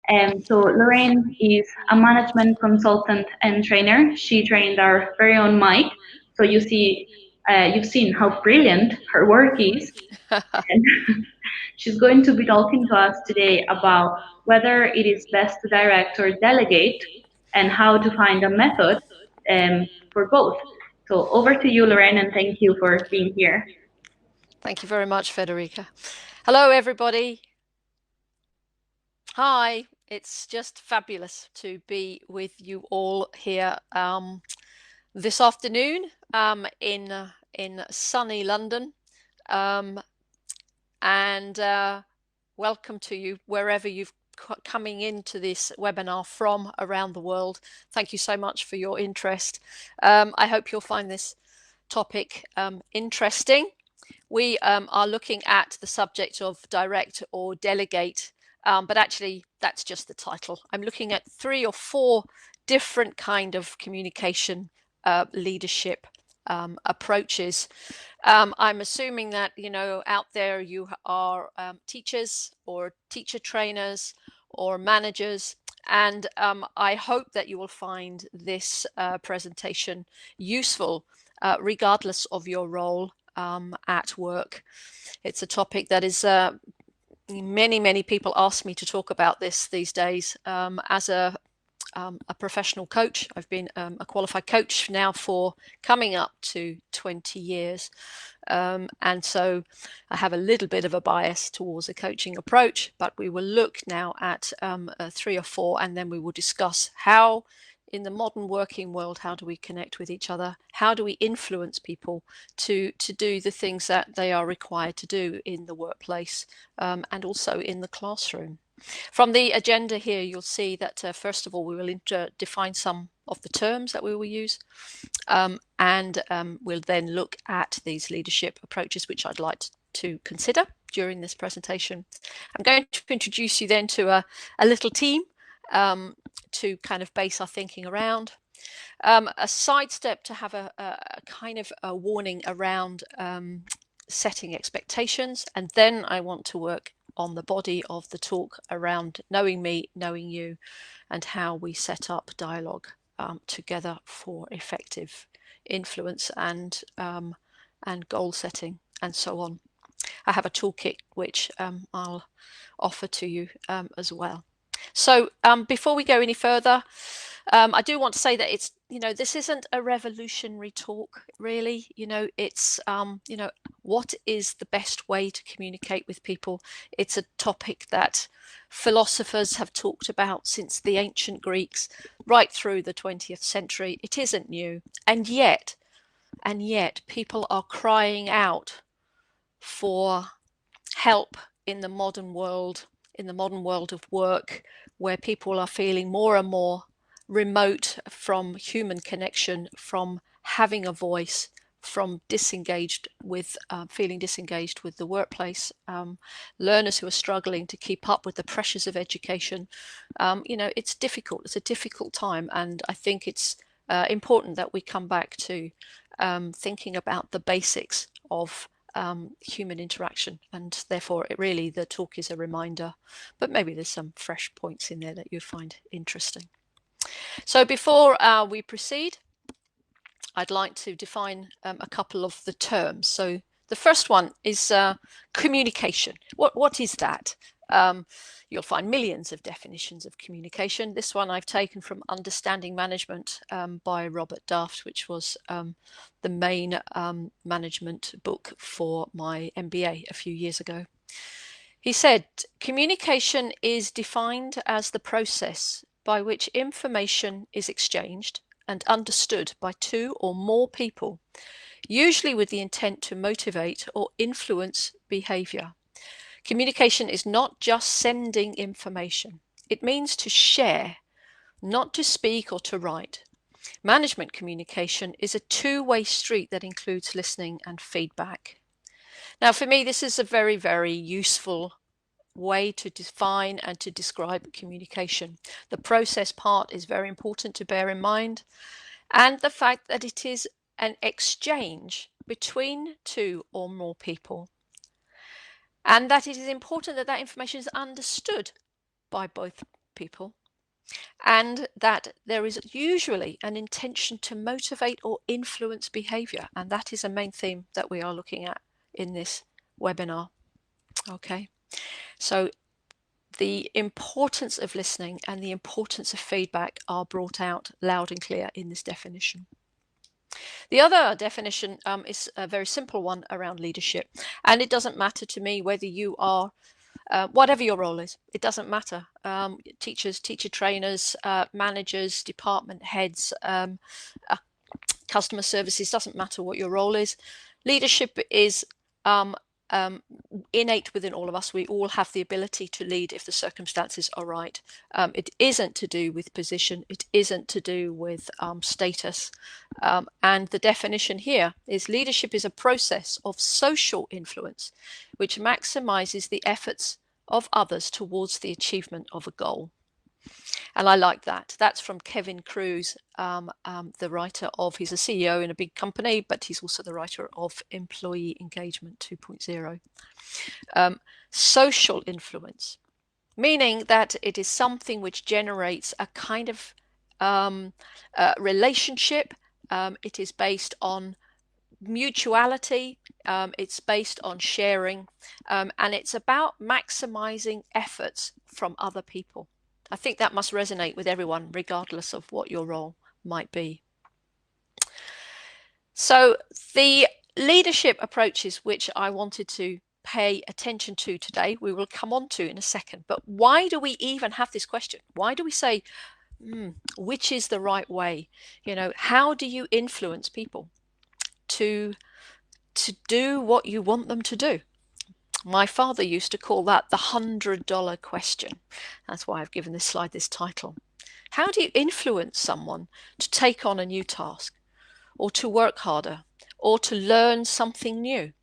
So Lorraine is a management consultant and trainer. She trained our very own Mike. So you've seen how brilliant her work is. And she's going to be talking to us today about whether it is best to direct or delegate and how to find a method for both. So over to you, Lorraine, and thank you for being here. Thank you very much, Federica. Hello, everybody. Hi, it's just fabulous to be with you all here this afternoon in sunny London. And welcome to you wherever you've coming into this webinar from around the world. Thank you so much for your interest. I hope you'll find this topic interesting. We are looking at the subject of direct or delegate, but actually that's just the title. I'm looking at 3 or 4 different kind of communication leadership approaches. I'm assuming that, you know, out there you are teachers or teacher trainers or managers, and I hope that you will find this presentation useful regardless of your role at work. It's a topic that is many people ask me to talk about this these days. As a professional coach, I've been a qualified coach now for coming up to 20 years. And so I have a little bit of a bias towards a coaching approach, but we will look now at 3 or 4, and then we will discuss how in the modern working world, how do we connect with each other? How do we influence people to do the things that they are required to do in the workplace and also in the classroom? From the agenda here, you'll see that first of all, we will define some of the terms that we will use, and we'll then look at these leadership approaches, which I'd like to consider during this presentation. I'm going to introduce you then to a little team to kind of base our thinking around. A sidestep to have a kind of a warning around setting expectations, and then I want to work on the body of the talk around knowing me, knowing you, and how we set up dialogue together for effective influence and goal setting and so on. I have a toolkit which I'll offer to you as well. So before we go any further, I do want to say that it's, you know, this isn't a revolutionary talk, really. You know, it's, you know, what is the best way to communicate with people? It's a topic that philosophers have talked about since the ancient Greeks, right through the 20th century. It isn't new. And yet people are crying out for help in the modern world of work, where people are feeling more and more remote from human connection, from having a voice, from disengaged with feeling disengaged with the workplace. Learners who are struggling to keep up with the pressures of education. You know, it's difficult. It's a difficult time, and I think it's important that we come back to thinking about the basics of human interaction, and therefore the talk is a reminder, but maybe there's some fresh points in there that you find interesting. So before we proceed, I'd like to define a couple of the terms. So the first one is communication. What is that? You'll find millions of definitions of communication. This one I've taken from Understanding Management by Robert Daft, which was the main management book for my MBA a few years ago. He said, communication is defined as the process by which information is exchanged and understood by 2 or more people, usually with the intent to motivate or influence behavior. Communication is not just sending information. It means to share, not to speak or to write. Management communication is a 2-way street that includes listening and feedback. Now, for me, this is a very, very useful way to define and to describe communication. The process part is very important to bear in mind, and the fact that it is an exchange between 2 or more people, and that it is important that that information is understood by both people, and that there is usually an intention to motivate or influence behavior. And that is a main theme that we are looking at in this webinar. Okay, so the importance of listening and the importance of feedback are brought out loud and clear in this definition. The other definition is a very simple one around leadership, and it doesn't matter to me whether you are whatever your role is, it doesn't matter. Teachers, teacher trainers, managers, department heads, customer services, doesn't matter what your role is. Leadership is innate within all of us. We all have the ability to lead if the circumstances are right. It isn't to do with position. It isn't to do with status. And the definition here is leadership is a process of social influence which maximizes the efforts of others towards the achievement of a goal. And I like that. That's from Kevin Kruse, the writer of, he's a CEO in a big company, but he's also the writer of Employee Engagement 2.0. Social influence, meaning that it is something which generates a kind of relationship. It is based on mutuality, it's based on sharing, and it's about maximizing efforts from other people. I think that must resonate with everyone, regardless of what your role might be. So the leadership approaches which I wanted to pay attention to today, we will come on to in a second. But why do we even have this question? Why do we say, which is the right way? You know, how do you influence people to do what you want them to do? My father used to call that the $100 question. That's why I've given this slide this title. How do you influence someone to take on a new task, or to work harder, or to learn something new,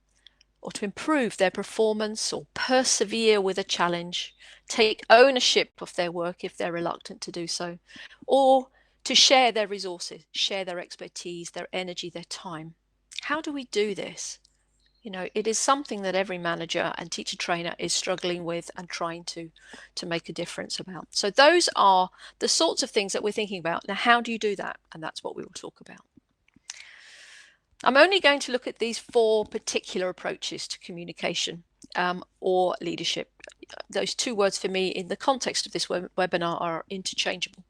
or to improve their performance, or persevere with a challenge, take ownership of their work if they're reluctant to do so, or to share their resources, share their expertise, their energy, their time? How do we do this? You know, it is something that every manager and teacher trainer is struggling with and trying to make a difference about. So those are the sorts of things that we're thinking about. Now, how do you do that? And that's what we will talk about. I'm only going to look at these 4 particular approaches to communication or leadership. Those 2 words for me in the context of this webinar are interchangeable.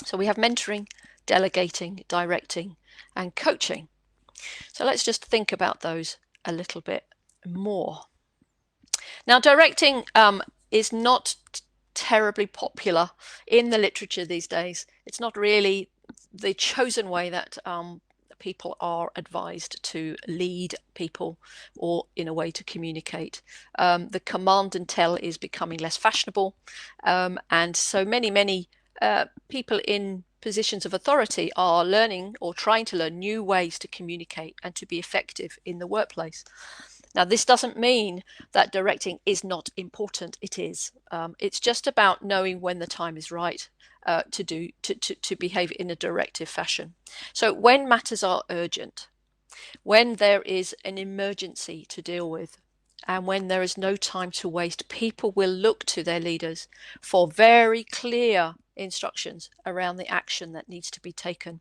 So we have mentoring, delegating, directing, and coaching. So let's just think about those a little bit more. Now, directing is not terribly popular in the literature these days. It's not really the chosen way that people are advised to lead people, or in a way to communicate. The command and tell is becoming less fashionable, and so many people in positions of authority are learning or trying to learn new ways to communicate and to be effective in the workplace. Now, this doesn't mean that directing is not important. It is. It's just about knowing when the time is right to behave in a directive fashion. So when matters are urgent, when there is an emergency to deal with, and when there is no time to waste, people will look to their leaders for very clear instructions around the action that needs to be taken.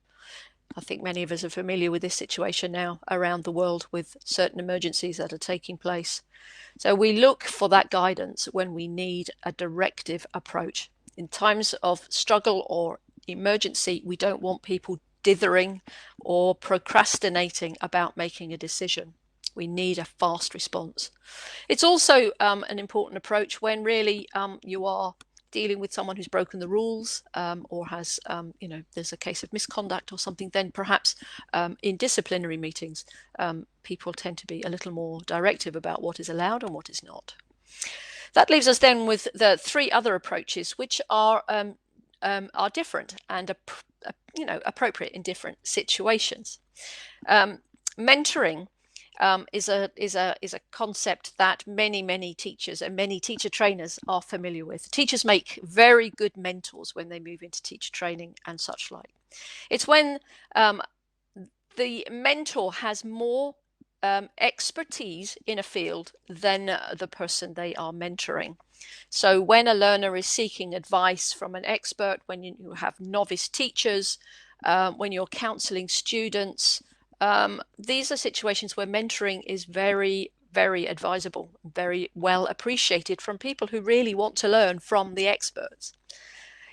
I think many of us are familiar with this situation now around the world with certain emergencies that are taking place. So we look for that guidance when we need a directive approach. In times of struggle or emergency, we don't want people dithering or procrastinating about making a decision. We need a fast response. It's also an important approach when really you are dealing with someone who's broken the rules or has, there's a case of misconduct or something. Then perhaps in disciplinary meetings, people tend to be a little more directive about what is allowed and what is not. That leaves us then with the 3 other approaches, which are different and appropriate in different situations. Mentoring is a concept that many teachers and many teacher trainers are familiar with. Teachers make very good mentors when they move into teacher training and such like. It's when the mentor has more expertise in a field than the person they are mentoring. So when a learner is seeking advice from an expert, when you have novice teachers, when you're counseling students, these are situations where mentoring is very, very advisable, very well appreciated from people who really want to learn from the experts.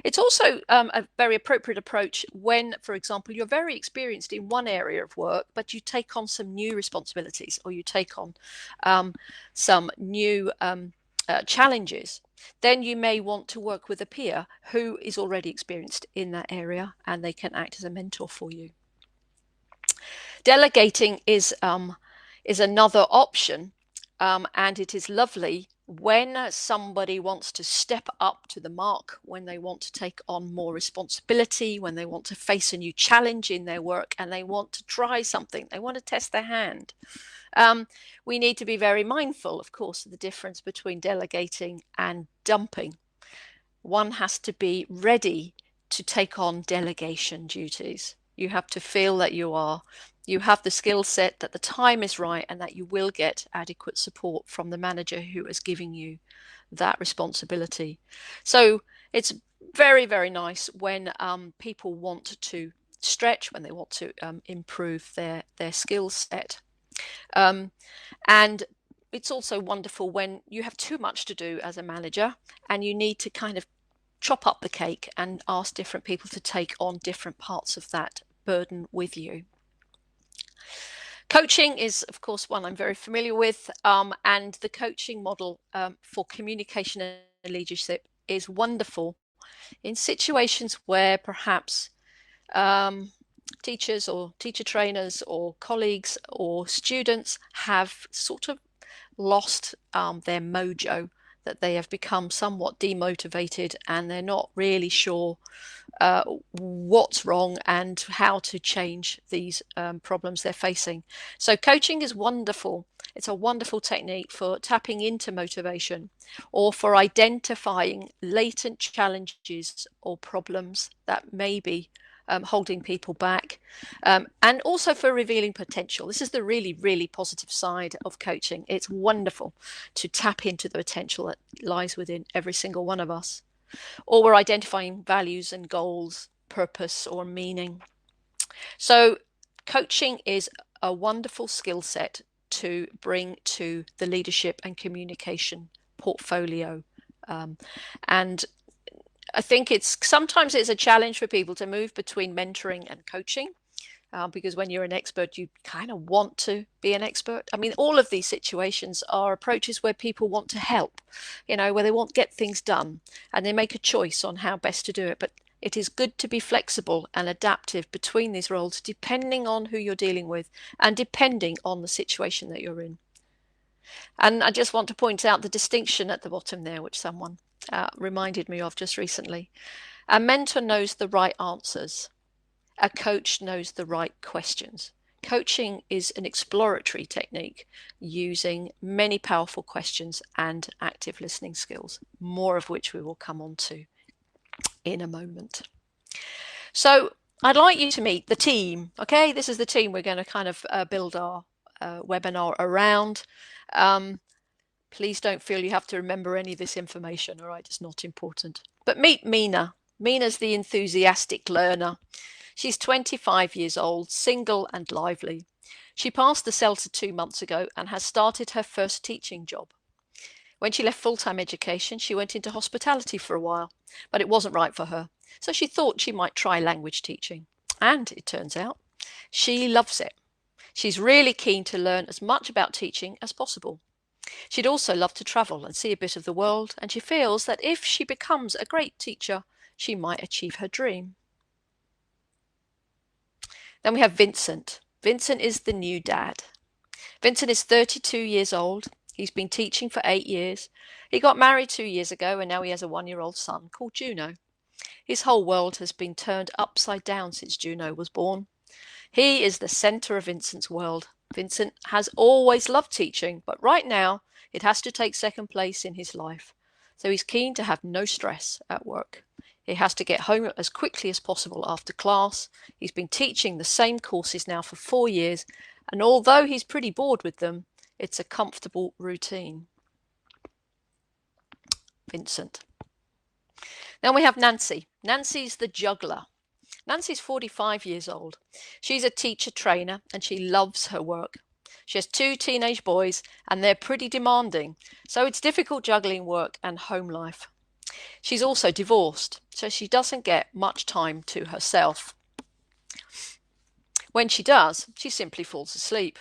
It's also a very appropriate approach when, for example, you're very experienced in one area of work, but you take on some new responsibilities, or you take on some new challenges. Then you may want to work with a peer who is already experienced in that area, and they can act as a mentor for you. Delegating is another option, and it is lovely when somebody wants to step up to the mark, when they want to take on more responsibility, when they want to face a new challenge in their work, and they want to try something, they want to test their hand. We need to be very mindful, of course, of the difference between delegating and dumping. One has to be ready to take on delegation duties. You have to feel that you have the skill set, that the time is right, and that you will get adequate support from the manager who is giving you that responsibility. So it's very, very nice when people want to stretch, when they want to improve their skill set. And it's also wonderful when you have too much to do as a manager and you need to kind of chop up the cake and ask different people to take on different parts of that burden with you. Coaching is, of course, one I'm very familiar with, and the coaching model for communication and leadership is wonderful in situations where perhaps teachers or teacher trainers or colleagues or students have sort of lost their mojo, that they have become somewhat demotivated and they're not really sure what's wrong and how to change these problems they're facing. So coaching is wonderful. It's a wonderful technique for tapping into motivation or for identifying latent challenges or problems that may be holding people back, and also for revealing potential. This is the really, really positive side of coaching. It's wonderful to tap into the potential that lies within every single one of us. Or we're identifying values and goals, purpose or meaning. So coaching is a wonderful skill set to bring to the leadership and communication portfolio. And I think sometimes it's a challenge for people to move between mentoring and coaching, because when you're an expert, you kind of want to be an expert. I mean, all of these situations are approaches where people want to help, where they want to get things done and they make a choice on how best to do it. But it is good to be flexible and adaptive between these roles, depending on who you're dealing with and depending on the situation that you're in. And I just want to point out the distinction at the bottom there, which someone reminded me of just recently. A mentor knows the right answers. A coach knows the right questions. Coaching is an exploratory technique using many powerful questions and active listening skills, more of which we will come on to in a moment. So I'd like you to meet the team. Okay, this is the team we're going to kind of build our webinar around. Please don't feel you have to remember any of this information, all right? It's not important. But meet Mina. Mina's the enthusiastic learner. She's 25 years old, single and lively. She passed the CELTA 2 months ago and has started her first teaching job. When she left full-time education, she went into hospitality for a while, but it wasn't right for her. So she thought she might try language teaching. And it turns out she loves it. She's really keen to learn as much about teaching as possible. She'd also love to travel and see a bit of the world, and she feels that if she becomes a great teacher, she might achieve her dream. Then we have Vincent. Vincent is the new dad. Vincent is 32 years old. He's been teaching for 8 years. He got married 2 years ago and now he has a 1-year-old son called Juno. His whole world has been turned upside down since Juno was born. He is the center of Vincent's world. Vincent has always loved teaching, but right now it has to take second place in his life. So he's keen to have no stress at work. He has to get home as quickly as possible after class. He's been teaching the same courses now for 4 years, and although he's pretty bored with them, it's a comfortable routine. Vincent. Then we have Nancy. Nancy's the juggler. Nancy's 45 years old. She's a teacher trainer and she loves her work. She has 2 teenage boys and they're pretty demanding, so it's difficult juggling work and home life. She's also divorced, so she doesn't get much time to herself. When she does, she simply falls asleep.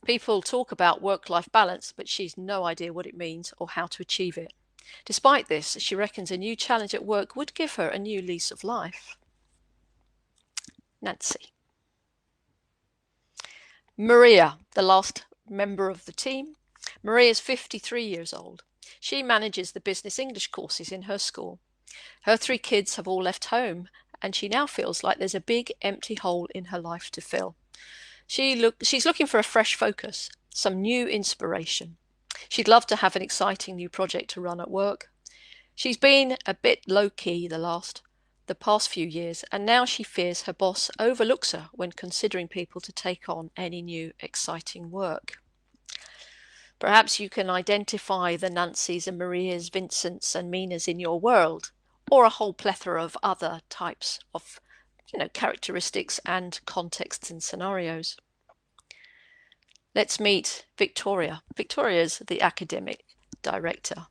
People talk about work-life balance, but she's no idea what it means or how to achieve it. Despite this, she reckons a new challenge at work would give her a new lease of life. Nancy. Maria, the last member of the team. Maria is 53 years old. She manages the business English courses in her school. Her 3 kids have all left home, and she now feels like there's a big empty hole in her life to fill. She's looking for a fresh focus, some new inspiration. She'd love to have an exciting new project to run at work. She's been a bit low-key the past few years, and now she fears her boss overlooks her when considering people to take on any new exciting work. Perhaps you can identify the Nancys and Marias, Vincents and Minas in your world, or a whole plethora of other types of characteristics and contexts and scenarios. Let's meet Victoria. Victoria's the academic director.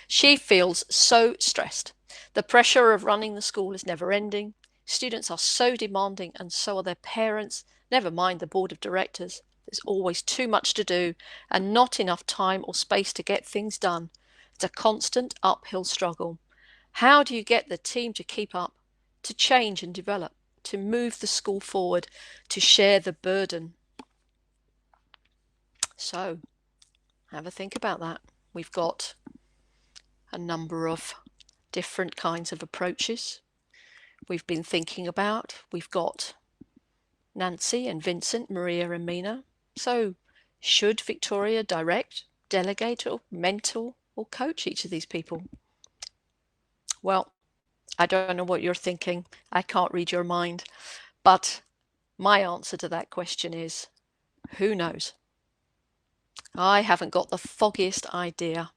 She feels so stressed. The pressure of running the school is never ending. Students are so demanding and so are their parents, never mind the board of directors. There's always too much to do and not enough time or space to get things done. It's a constant uphill struggle. How do you get the team to keep up, to change and develop, to move the school forward, to share the burden? So, have a think about that. We've got a number of different kinds of approaches we've been thinking about. We've got Nancy and Vincent, Maria and Mina. So, should Victoria direct, delegate or mentor or coach each of these people? Well, I don't know what you're thinking. I can't read your mind. But my answer to that question is, who knows? I haven't got the foggiest idea.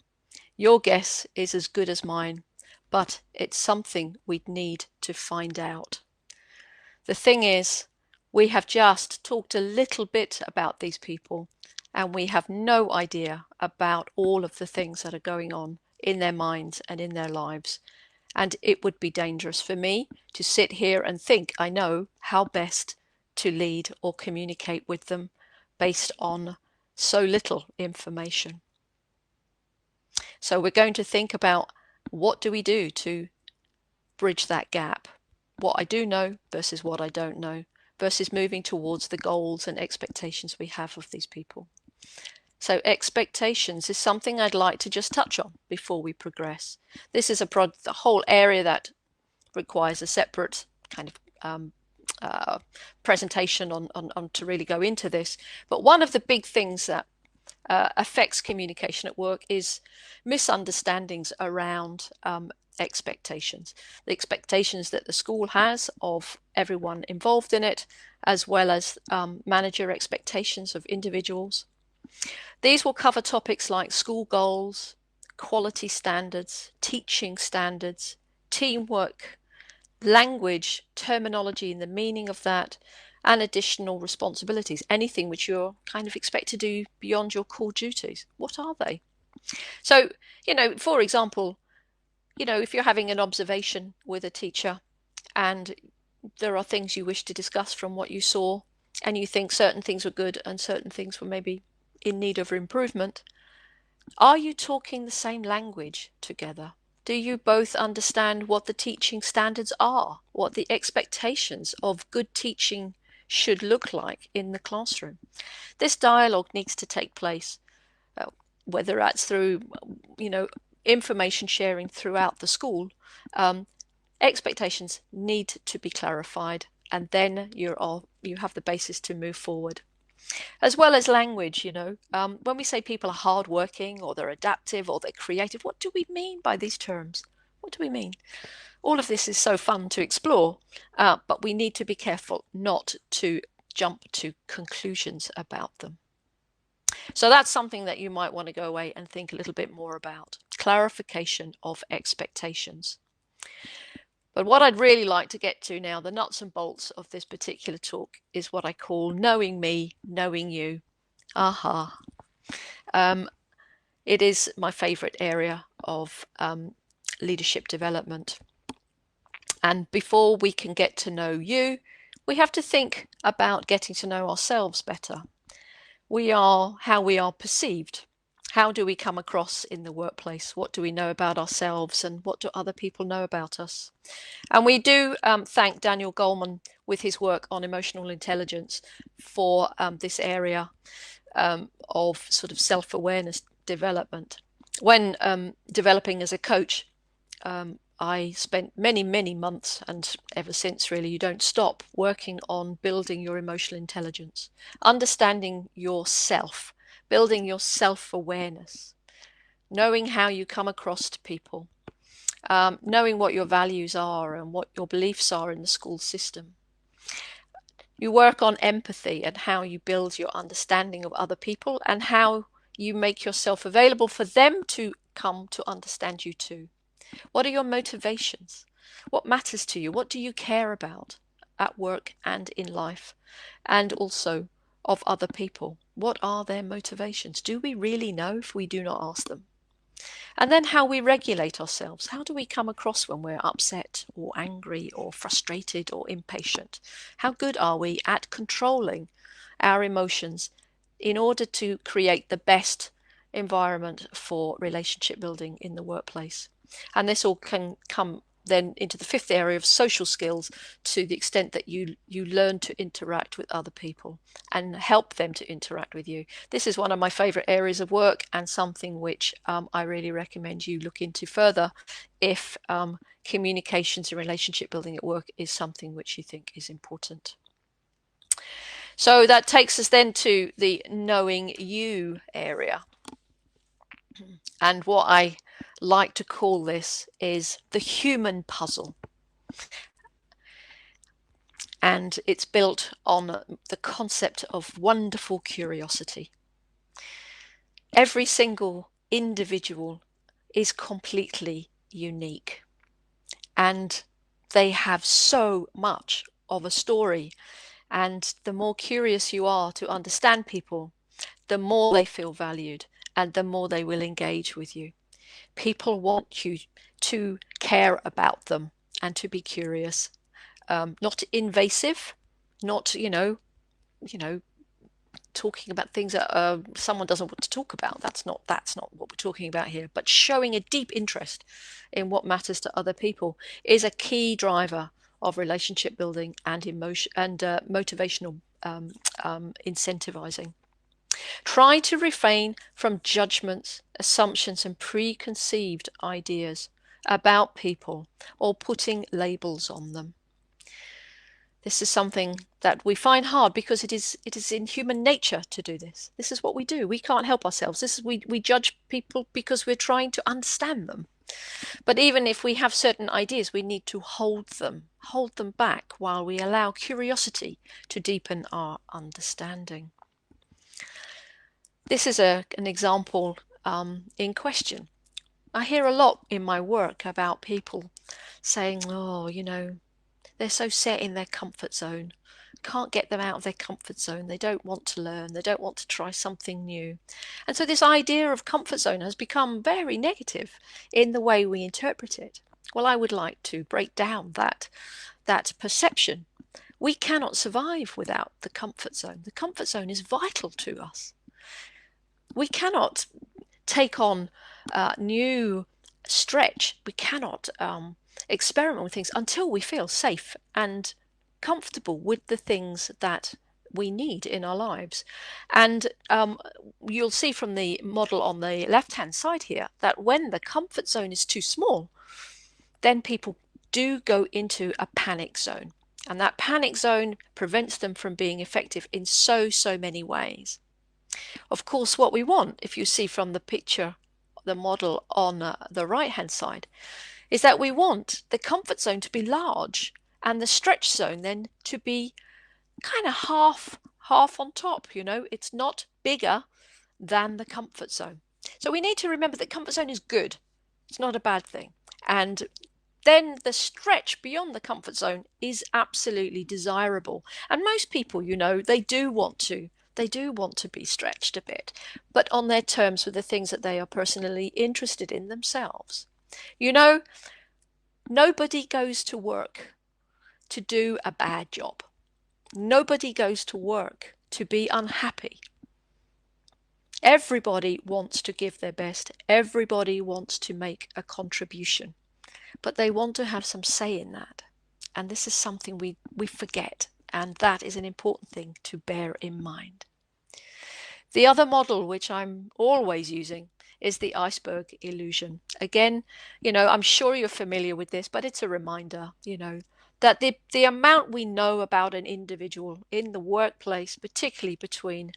Your guess is as good as mine, but it's something we'd need to find out. The thing is, we have just talked a little bit about these people, and we have no idea about all of the things that are going on in their minds and in their lives. And it would be dangerous for me to sit here and think I know how best to lead or communicate with them based on so little information. So we're going to think about what do we do to bridge that gap? What I do know versus what I don't know, versus moving towards the goals and expectations we have of these people. So expectations is something I'd like to just touch on before we progress. This is the whole area that requires a separate kind of presentation on to really go into this. But one of the big things that affects communication at work is misunderstandings around expectations. The expectations that the school has of everyone involved in it, as well as manager expectations of individuals. These will cover topics like school goals, quality standards, teaching standards, teamwork, language, terminology and the meaning of that, and additional responsibilities, anything which you're kind of expected to do beyond your core duties. What are they? So, for example, if you're having an observation with a teacher and there are things you wish to discuss from what you saw and you think certain things were good and certain things were maybe in need of improvement, are you talking the same language together? Do you both understand what the teaching standards are, what the expectations of good teaching should look like in the classroom? This dialogue needs to take place, whether that's through, information sharing throughout the school. Expectations need to be clarified, and then you have the basis to move forward. As well as language, when we say people are hardworking or they're adaptive or they're creative, what do we mean by these terms? What do we mean? All of this is so fun to explore, but we need to be careful not to jump to conclusions about them. So that's something that you might want to go away and think a little bit more about. Clarification of expectations. But what I'd really like to get to now, the nuts and bolts of this particular talk, is what I call knowing me, knowing you. Aha. It is my favorite area of leadership development. And before we can get to know you, we have to think about getting to know ourselves better. We are how we are perceived. How do we come across in the workplace? What do we know about ourselves, and what do other people know about us? And we do thank Daniel Goleman with his work on emotional intelligence for this area of sort of self-awareness development. When developing as a coach, I spent many, many months, and ever since really, you don't stop working on building your emotional intelligence, understanding yourself, building your self-awareness, knowing how you come across to people, knowing what your values are and what your beliefs are in the school system. You work on empathy and how you build your understanding of other people and how you make yourself available for them to come to understand you too. What are your motivations? What matters to you? What do you care about at work and in life? And also of other people. What are their motivations? Do we really know if we do not ask them? And then how we regulate ourselves. How do we come across when we're upset or angry or frustrated or impatient? How good are we at controlling our emotions in order to create the best environment for relationship building in the workplace? And this all can come then into the fifth area of social skills, to the extent that you learn to interact with other people and help them to interact with you. This is one of my favorite areas of work, and something which I really recommend you look into further if communications and relationship building at work is something which you think is important. So that takes us then to the knowing you area. And what I like to call this is the human puzzle. And it's built on the concept of wonderful curiosity. Every single individual is completely unique, and they have so much of a story. And the more curious you are to understand people, the more they feel valued and the more they will engage with you. People want you to care about them and to be curious, not invasive, not talking about things that someone doesn't want to talk about. That's not what we're talking about here. But showing a deep interest in what matters to other people is a key driver of relationship building and emotion and motivational incentivizing. Try to refrain from judgments, assumptions, and preconceived ideas about people or putting labels on them. This is something that we find hard because it is in human nature to do this. This is what we do. We can't help ourselves. We judge people because we're trying to understand them. But even if we have certain ideas, we need to hold them back while we allow curiosity to deepen our understanding. This is an example in question. I hear a lot in my work about people saying, oh, they're so set in their comfort zone. Can't get them out of their comfort zone. They don't want to learn. They don't want to try something new. And so this idea of comfort zone has become very negative in the way we interpret it. Well, I would like to break down that perception. We cannot survive without the comfort zone. The comfort zone is vital to us. We cannot take on new stretch. We cannot experiment with things until we feel safe and comfortable with the things that we need in our lives. And you'll see from the model on the left-hand side here that when the comfort zone is too small, then people do go into a panic zone. And that panic zone prevents them from being effective in so many ways. Of course, what we want, if you see from the picture, the model on the right-hand side, is that we want the comfort zone to be large and the stretch zone then to be kind of half on top. It's not bigger than the comfort zone. So we need to remember that comfort zone is good. It's not a bad thing. And then the stretch beyond the comfort zone is absolutely desirable. And most people, they do want to. They do want to be stretched a bit, but on their terms with the things that they are personally interested in themselves. Nobody goes to work to do a bad job. Nobody goes to work to be unhappy. Everybody wants to give their best. Everybody wants to make a contribution, but they want to have some say in that. And this is something we forget, and that is an important thing to bear in mind. The other model, which I'm always using, is the iceberg illusion. Again, I'm sure you're familiar with this, but it's a reminder, that the amount we know about an individual in the workplace, particularly between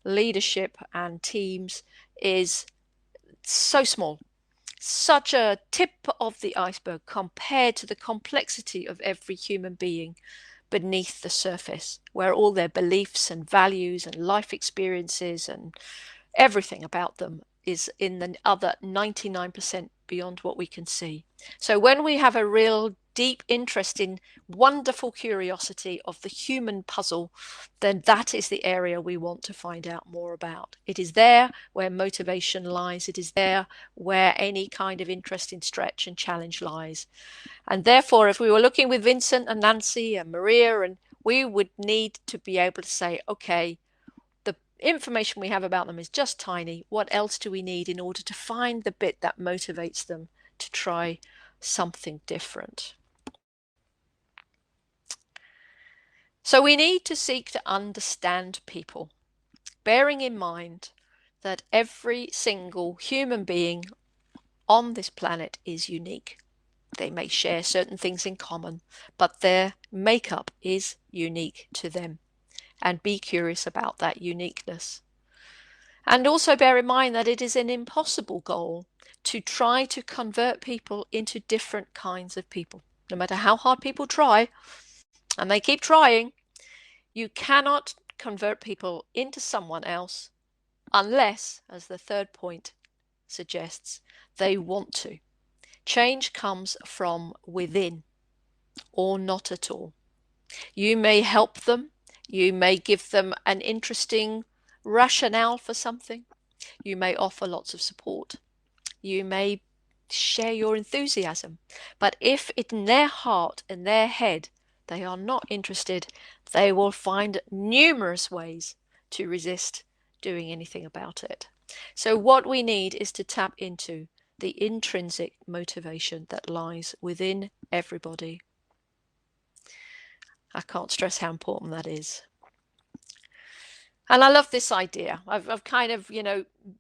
leadership and teams, is so small, such a tip of the iceberg compared to the complexity of every human being beneath the surface, where all their beliefs and values and life experiences and everything about them is in the other 99% beyond what we can see. So when we have a real deep interest in wonderful curiosity of the human puzzle, then that is the area we want to find out more about. It is there where motivation lies. It is there where any kind of interest in stretch and challenge lies. And therefore, if we were looking with Vincent and Nancy and Maria, and we would need to be able to say, okay, the information we have about them is just tiny. What else do we need in order to find the bit that motivates them to try something different? So we need to seek to understand people, bearing in mind that every single human being on this planet is unique. They may share certain things in common, but their makeup is unique to them. And be curious about that uniqueness. And also bear in mind that it is an impossible goal to try to convert people into different kinds of people. No matter how hard people try, and they keep trying, you cannot convert people into someone else unless, as the third point suggests, they want to. Change comes from within, or not at all. You may help them. You may give them an interesting rationale for something. You may offer lots of support. You may share your enthusiasm. But if in their heart, in their head, they are not interested, they will find numerous ways to resist doing anything about it. So what we need is to tap into the intrinsic motivation that lies within everybody. I can't stress how important that is. And I love this idea. I've kind of,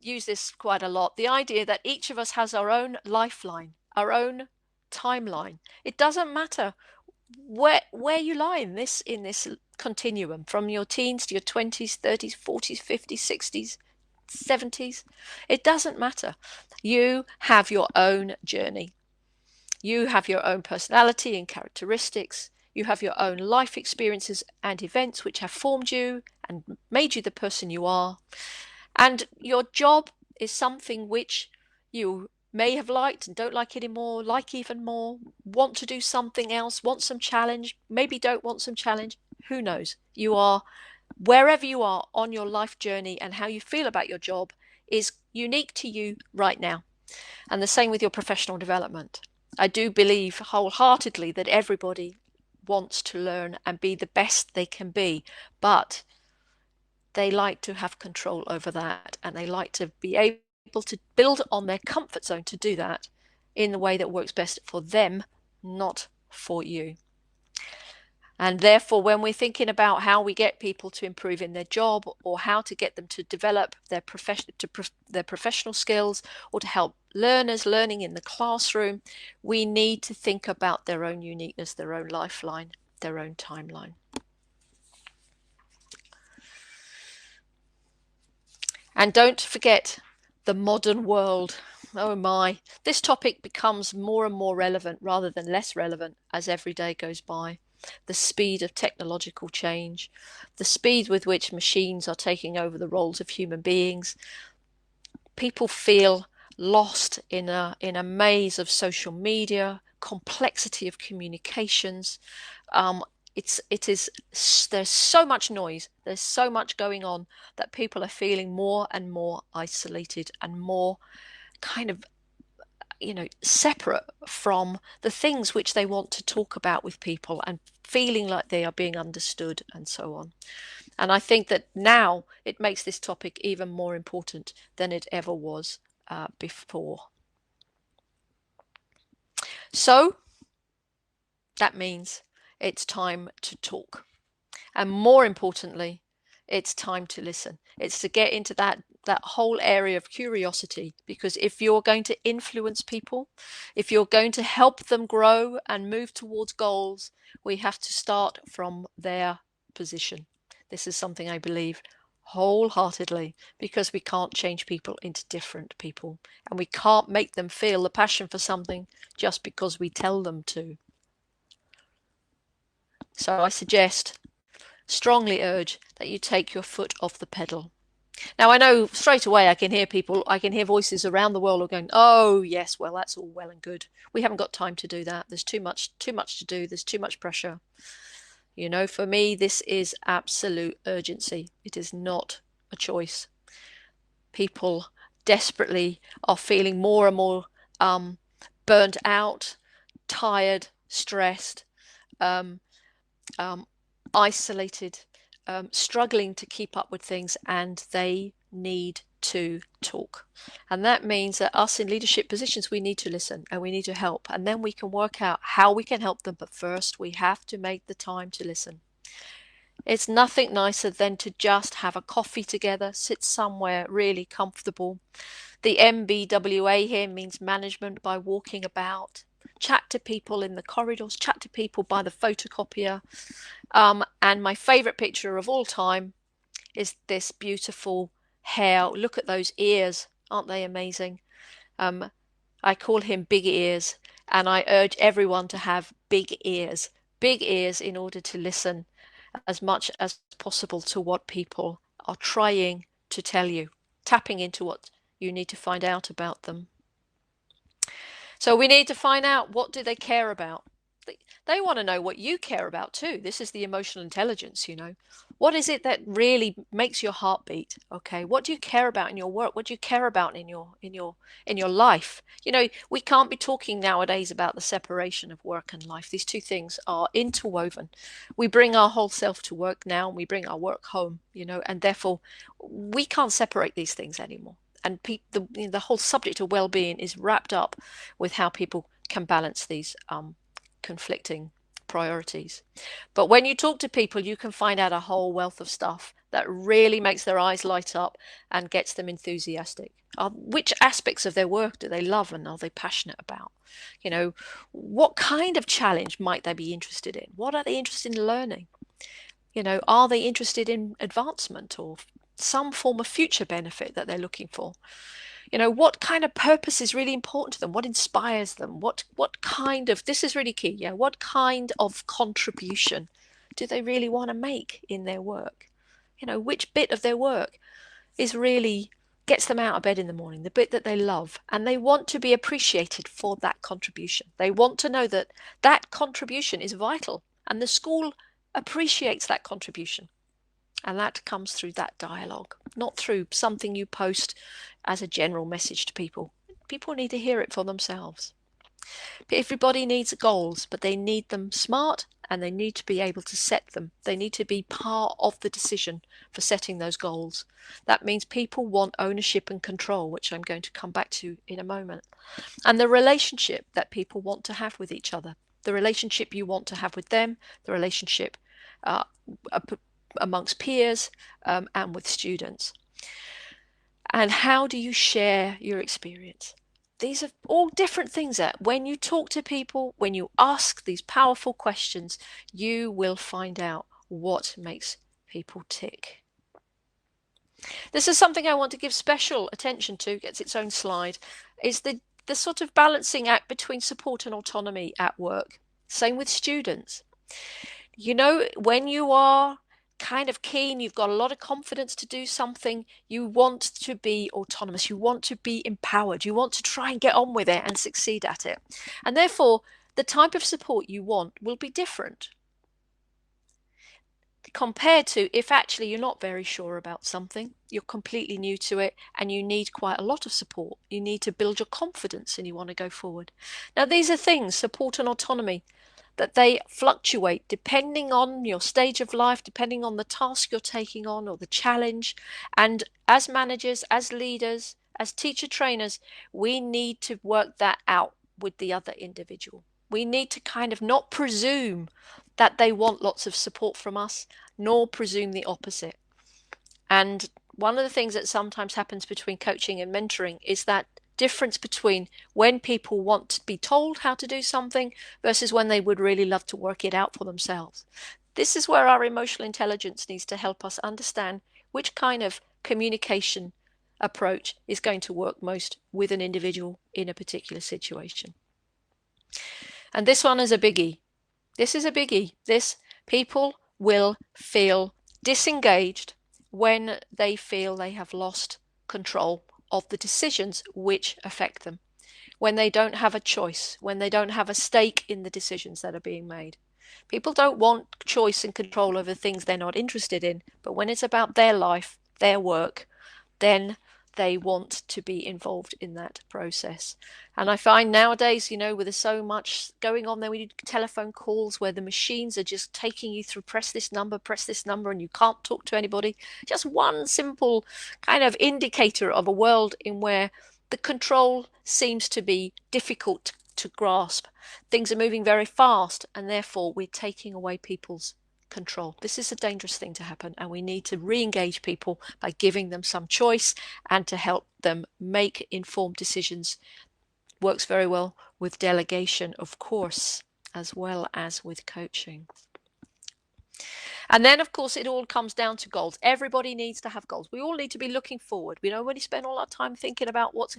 used this quite a lot. The idea that each of us has our own lifeline, our own timeline. It doesn't matter where you lie in this continuum, from your teens to your 20s, 30s, 40s, 50s, 60s, 70s. It doesn't matter. You have your own journey. You have your own personality and characteristics. You have your own life experiences and events which have formed you and made you the person you are. And your job is something which you may have liked and don't like anymore, like even more, want to do something else, want some challenge, maybe don't want some challenge. Who knows? You are, wherever you are on your life journey, and how you feel about your job is unique to you right now. And the same with your professional development. I do believe wholeheartedly that everybody wants to learn and be the best they can be, but they like to have control over that, and they like to be able to build on their comfort zone to do that in the way that works best for them, not for you. And therefore, when we're thinking about how we get people to improve in their job, or how to get them to develop their professional skills, or to help learners learning in the classroom, we need to think about their own uniqueness, their own lifeline, their own timeline. And don't forget the modern world. Oh my, this topic becomes more and more relevant rather than less relevant as every day goes by. The speed of technological change, the speed with which machines are taking over the roles of human beings, people feel lost in a maze of social media, complexity of communications. It is there's so much noise, there's so much going on that people are feeling more and more isolated and more kind of separate from the things which they want to talk about with people and feeling like they are being understood and so on. And I think that now it makes this topic even more important than it ever was before. So that means it's time to talk. And more importantly, it's time to listen. It's to get into that whole area of curiosity, because if you're going to influence people, if you're going to help them grow and move towards goals, we have to start from their position. This is something I believe wholeheartedly, because we can't change people into different people, and we can't make them feel the passion for something just because we tell them to. So I strongly urge that you take your foot off the pedal. Now, I know straight away I can hear voices around the world going, oh, yes, well, that's all well and good. We haven't got time to do that. There's too much to do. There's too much pressure. For me, this is absolute urgency. It is not a choice. People desperately are feeling more and more burnt out, tired, stressed, um, isolated, struggling to keep up with things, and they need to talk. And that means that us in leadership positions, we need to listen and we need to help, and then we can work out how we can help them. But first, we have to make the time to listen. It's nothing nicer than to just have a coffee together, sit somewhere really comfortable. The MBWA here means management by walking about. Chat to people in the corridors, chat to people by the photocopier. And my favorite picture of all time is this beautiful hair. Look at those ears. Aren't they amazing? I call him Big Ears, and I urge everyone to have big ears in order to listen as much as possible to what people are trying to tell you, tapping into what you need to find out about them. So we need to find out, what do they care about? They want to know what you care about too. This is the emotional intelligence, What is it that really makes your heart beat? Okay, what do you care about in your work? What do you care about in your life? We can't be talking nowadays about the separation of work and life. These two things are interwoven. We bring our whole self to work now, and we bring our work home, and therefore we can't separate these things anymore. And the whole subject of well-being is wrapped up with how people can balance these conflicting priorities. But when you talk to people, you can find out a whole wealth of stuff that really makes their eyes light up and gets them enthusiastic. Which aspects of their work do they love and are they passionate about? What kind of challenge might they be interested in? What are they interested in learning? Are they interested in advancement or some form of future benefit that they're looking for? What kind of purpose is really important to them? What inspires them? What kind of, this is really key, yeah, what kind of contribution do they really want to make in their work? Which bit of their work is really gets them out of bed in the morning, the bit that they love, and they want to be appreciated for that contribution. They want to know that that contribution is vital and the school appreciates that contribution. And that comes through that dialogue, not through something you post as a general message to people. People need to hear it for themselves. Everybody needs goals, but they need them smart and they need to be able to set them. They need to be part of the decision for setting those goals. That means people want ownership and control, which I'm going to come back to in a moment. And the relationship that people want to have with each other, the relationship you want to have with them, the relationship amongst peers and with students. And how do you share your experience? These are all different things that when you talk to people, when you ask these powerful questions, you will find out what makes people tick. This is something I want to give special attention to, gets its own slide, is the sort of balancing act between support and autonomy at work. Same with students. When you are kind of keen, you've got a lot of confidence to do something, you want to be autonomous, you want to be empowered, you want to try and get on with it and succeed at it. And therefore, the type of support you want will be different compared to if actually you're not very sure about something, you're completely new to it, and you need quite a lot of support. You need to build your confidence and you want to go forward. Now, these are things, support and autonomy, that they fluctuate depending on your stage of life, depending on the task you're taking on or the challenge. And as managers, as leaders, as teacher trainers, we need to work that out with the other individual. We need to kind of not presume that they want lots of support from us, nor presume the opposite. And one of the things that sometimes happens between coaching and mentoring is that difference between when people want to be told how to do something versus when they would really love to work it out for themselves. This is where our emotional intelligence needs to help us understand which kind of communication approach is going to work most with an individual in a particular situation. And this one is a biggie. This is a biggie. People will feel disengaged when they feel they have lost control of the decisions which affect them, when they don't have a choice, when they don't have a stake in the decisions that are being made. People don't want choice and control over things they're not interested in, but when it's about their life, their work, then they want to be involved in that process. And I find nowadays, with so much going on there, we need telephone calls where the machines are just taking you through press this number, and you can't talk to anybody. Just one simple kind of indicator of a world in where the control seems to be difficult to grasp. Things are moving very fast, and therefore we're taking away people's control. This is a dangerous thing to happen, and we need to re-engage people by giving them some choice and to help them make informed decisions. Works very well with delegation, of course, as well as with coaching. And then, of course, it all comes down to goals. Everybody needs to have goals. We all need to be looking forward. We don't really spend all our time thinking about what's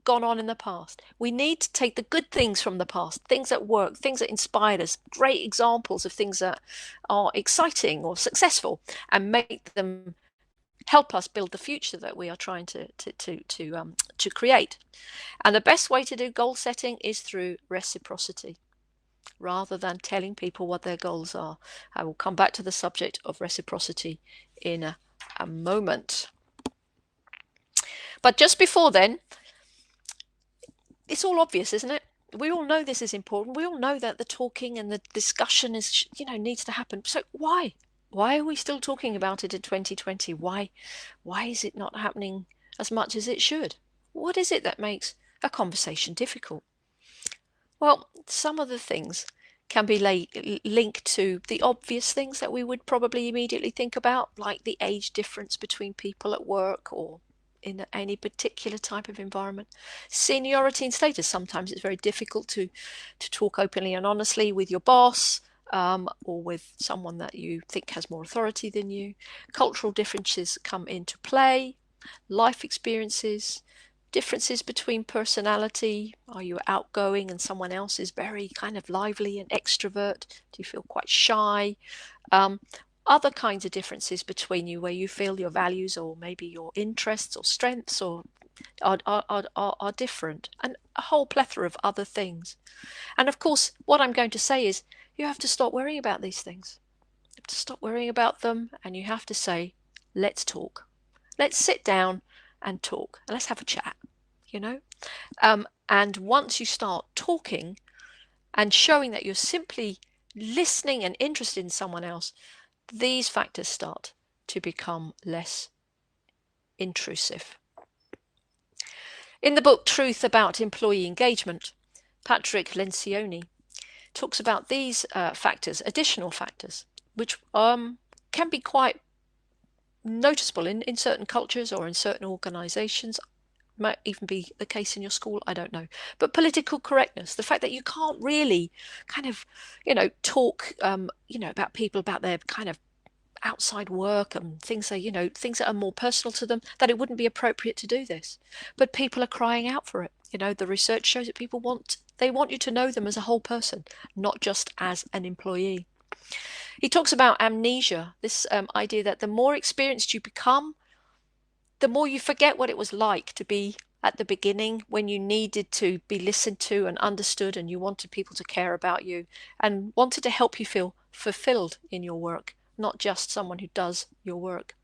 gone on in the past. We need to take the good things from the past, things that work, things that inspired us, great examples of things that are exciting or successful, and make them help us build the future that we are trying to create. And the best way to do goal setting is through reciprocity, rather than telling people what their goals are. I will come back to the subject of reciprocity in a moment. But just before then, it's all obvious, isn't it? We all know this is important. We all know that the talking and the discussion is, needs to happen. So why? Why are we still talking about it in 2020? Why is it not happening as much as it should? What is it that makes a conversation difficult? Well, some of the things can be linked to the obvious things that we would probably immediately think about, like the age difference between people at work or in any particular type of environment. Seniority and status. Sometimes it's very difficult to talk openly and honestly with your boss, or with someone that you think has more authority than you. Cultural differences come into play, life experiences, differences between personality. Are you outgoing and someone else is very kind of lively and extrovert? Do you feel quite shy? Other kinds of differences between you where you feel your values or maybe your interests or strengths are different, and a whole plethora of other things. And of course, what I'm going to say is you have to stop worrying about these things. You have to stop worrying about them, and you have to say, let's talk. Let's sit down and talk, and let's have a chat, And once you start talking and showing that you're simply listening and interested in someone else, these factors start to become less intrusive. In the book Truth About Employee Engagement, Patrick Lencioni talks about these factors, additional factors, which can be quite noticeable in certain cultures or in certain organizations. Might even be the case in your school, I don't know. But political correctness, the fact that you can't really kind of, talk, about people, about their kind of outside work and things that are more personal to them, that it wouldn't be appropriate to do this. But people are crying out for it. The research shows that people want you to know them as a whole person, not just as an employee. He talks about amnesia, this idea that the more experienced you become, the more you forget what it was like to be at the beginning when you needed to be listened to and understood, and you wanted people to care about you and wanted to help you feel fulfilled in your work, not just someone who does your work.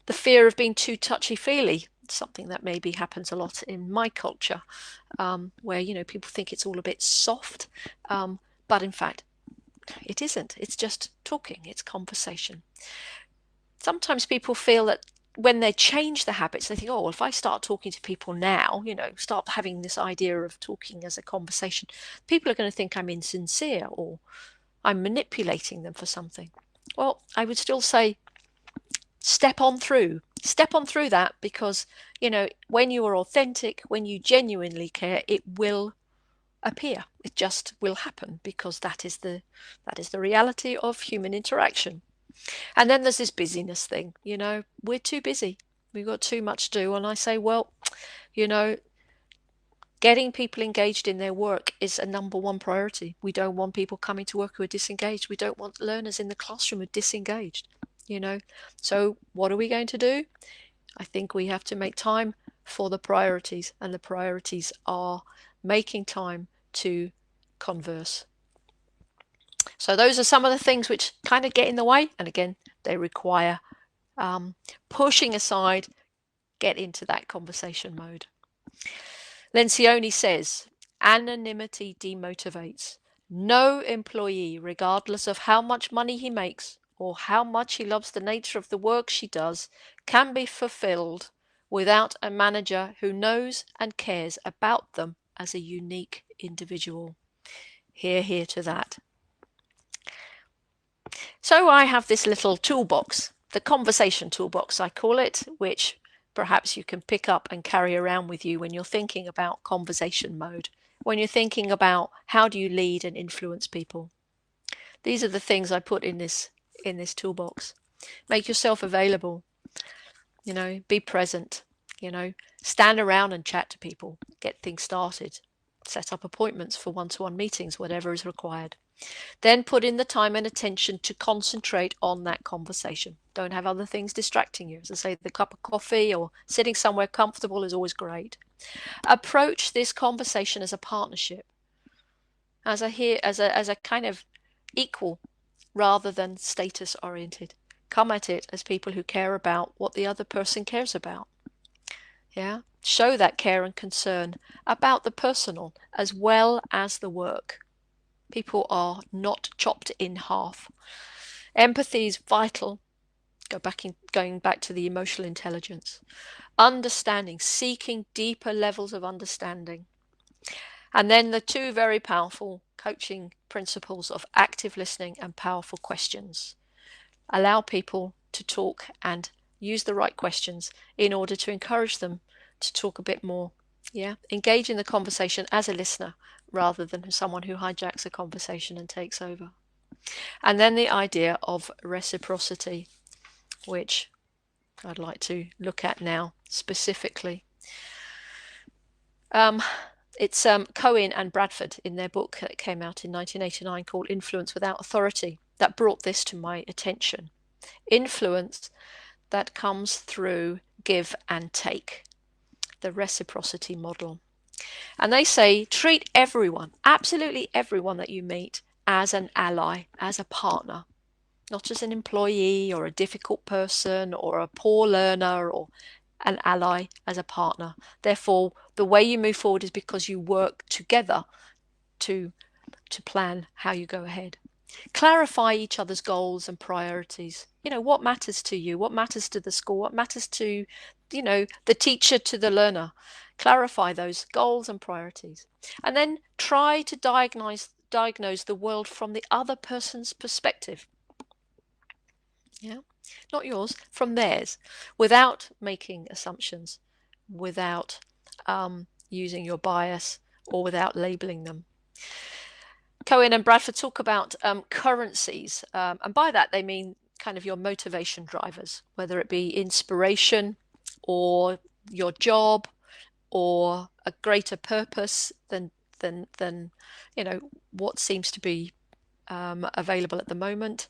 The fear of being too touchy-feely, something that maybe happens a lot in my culture, where people think it's all a bit soft, but in fact it isn't. It's just talking, it's conversation. Sometimes people feel that when they change the habits, they think, oh, well, if I start talking to people now, start having this idea of talking as a conversation, people are going to think I'm insincere or I'm manipulating them for something. Well, I would still say step on through that, because when you are authentic, when you genuinely care, it will appear. It just will happen, because that is the reality of human interaction. And then there's this busyness thing. We're too busy, we've got too much to do. And I say, well, you know getting people engaged in their work is a number one priority. We don't want people coming to work who are disengaged. We don't want learners in the classroom who are disengaged. So what are we going to do? I think we have to make time for the priorities, and the priorities are making time to converse. So those are some of the things which kind of get in the way, and again, they require pushing aside, get into that conversation mode. Lencioni says, anonymity demotivates. No employee, regardless of how much money he makes or how much he loves the nature of the work she does, can be fulfilled without a manager who knows and cares about them as a unique individual. Hear to that. So I have this little toolbox, the conversation toolbox I call it, which perhaps you can pick up and carry around with you when you're thinking about conversation mode, when you're thinking about how do you lead and influence people. These are the things I put in this toolbox. Make yourself available, be present, stand around and chat to people, get things started, set up appointments for one-to-one meetings, whatever is required. Then put in the time and attention to concentrate on that conversation. Don't have other things distracting you. As I say, the cup of coffee or sitting somewhere comfortable is always great. Approach this conversation as a partnership, as a kind of equal rather than status oriented. Come at it as people who care about what the other person cares about. Yeah, show that care and concern about the personal as well as the work. People are not chopped in half. Empathy is vital. Going back to the emotional intelligence. Understanding, seeking deeper levels of understanding. And then the two very powerful coaching principles of active listening and powerful questions. Allow people to talk and use the right questions in order to encourage them to talk a bit more. Yeah, engage in the conversation as a listener rather than someone who hijacks a conversation and takes over. And then the idea of reciprocity, which I'd like to look at now specifically. It's Cohen and Bradford in their book that came out in 1989 called Influence Without Authority that brought this to my attention. Influence that comes through give and take, the reciprocity model. And they say treat everyone, absolutely everyone that you meet, as an ally, as a partner, not as an employee or a difficult person or a poor learner, or an ally, as a partner. Therefore, the way you move forward is because you work together to plan how you go ahead. Clarify each other's goals and priorities. What matters to you, what matters to the school, what matters to, the teacher to the learner. Clarify those goals and priorities. And then try to diagnose the world from the other person's perspective. Yeah, not yours, from theirs, without making assumptions, without using your bias, or without labeling them. Cohen and Bradford talk about currencies, and by that they mean kind of your motivation drivers, whether it be inspiration or your job or a greater purpose than what seems to be available at the moment.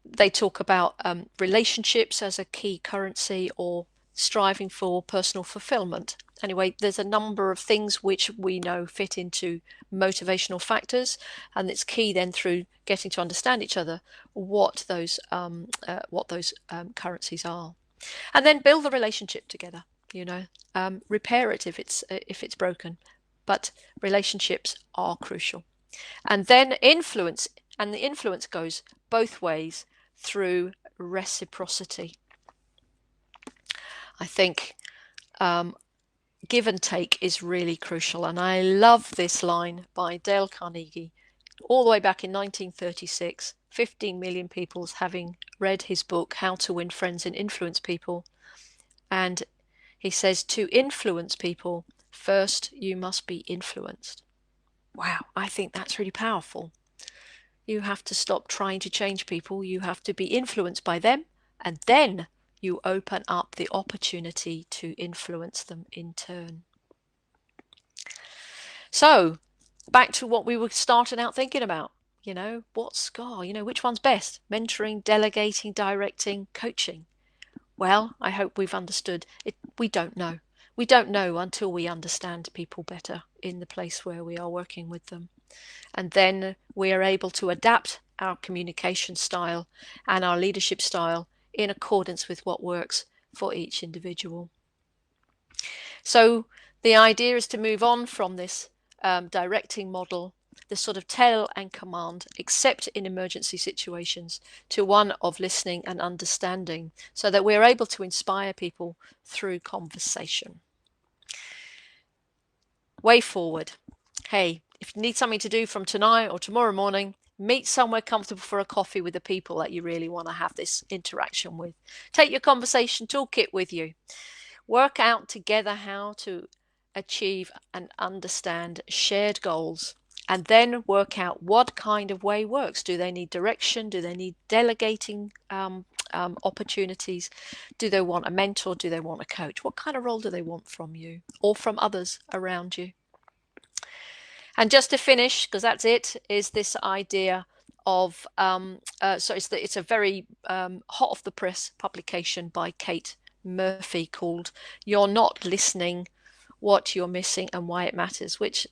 They talk about relationships as a key currency, or striving for personal fulfillment. Anyway, there's a number of things which we know fit into motivational factors, and it's key then through getting to understand each other what those currencies are, and then build the relationship together. Repair it if it's broken, but relationships are crucial. And then influence, and the influence goes both ways through reciprocity. I think give and take is really crucial, and I love this line by Dale Carnegie, all the way back in 1936, 15 million people having read his book, How to Win Friends and Influence People. And he says, to influence people, first you must be influenced. Wow, I think that's really powerful. You have to stop trying to change people. You have to be influenced by them, and then you open up the opportunity to influence them in turn. So, back to what we were starting out thinking about. Which one's best? Mentoring, delegating, directing, coaching. Well, I hope we've understood it. We don't know. We don't know until we understand people better in the place where we are working with them. And then we are able to adapt our communication style and our leadership style in accordance with what works for each individual. So the idea is to move on from this directing model, this sort of tell and command, except in emergency situations, to one of listening and understanding, so that we're able to inspire people through conversation. Way forward. Hey, if you need something to do from tonight or tomorrow morning, meet somewhere comfortable for a coffee with the people that you really want to have this interaction with. Take your conversation toolkit with you. Work out together how to achieve and understand shared goals, and then work out what kind of way works. Do they need direction? Do they need delegating opportunities? Do they want a mentor? Do they want a coach? What kind of role do they want from you or from others around you? And just to finish, because that's it, is this idea of it's a very hot off the press publication by Kate Murphy called "You're Not Listening, What You're Missing and Why It Matters," which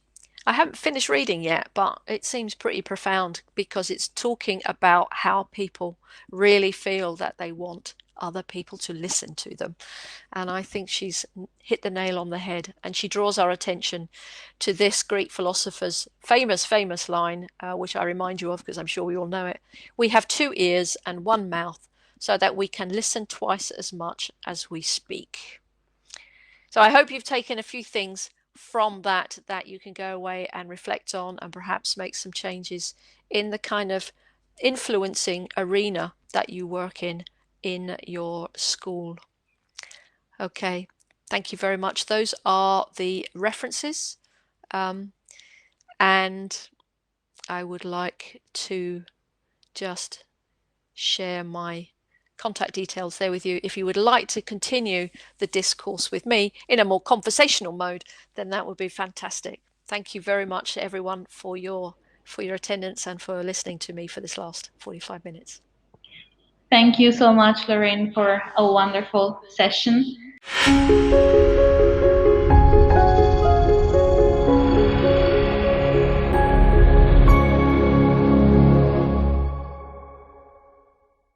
I haven't finished reading yet, but it seems pretty profound, because it's talking about how people really feel that they want other people to listen to them. And I think she's hit the nail on the head, and she draws our attention to this Greek philosopher's famous line, which I remind you of because I'm sure we all know it. We have 2 ears and 1 mouth, so that we can listen twice as much as we speak. So I hope you've taken a few things from that you can go away and reflect on, and perhaps make some changes in the kind of influencing arena that you work in your school. Okay, thank you very much. Those are the references, and I would like to just share my contact details there with you. If you would like to continue the discourse with me in a more conversational mode, then that would be fantastic. Thank you very much, everyone, for your attendance and for listening to me for this last 45 minutes. Thank you so much, Lorraine, for a wonderful session.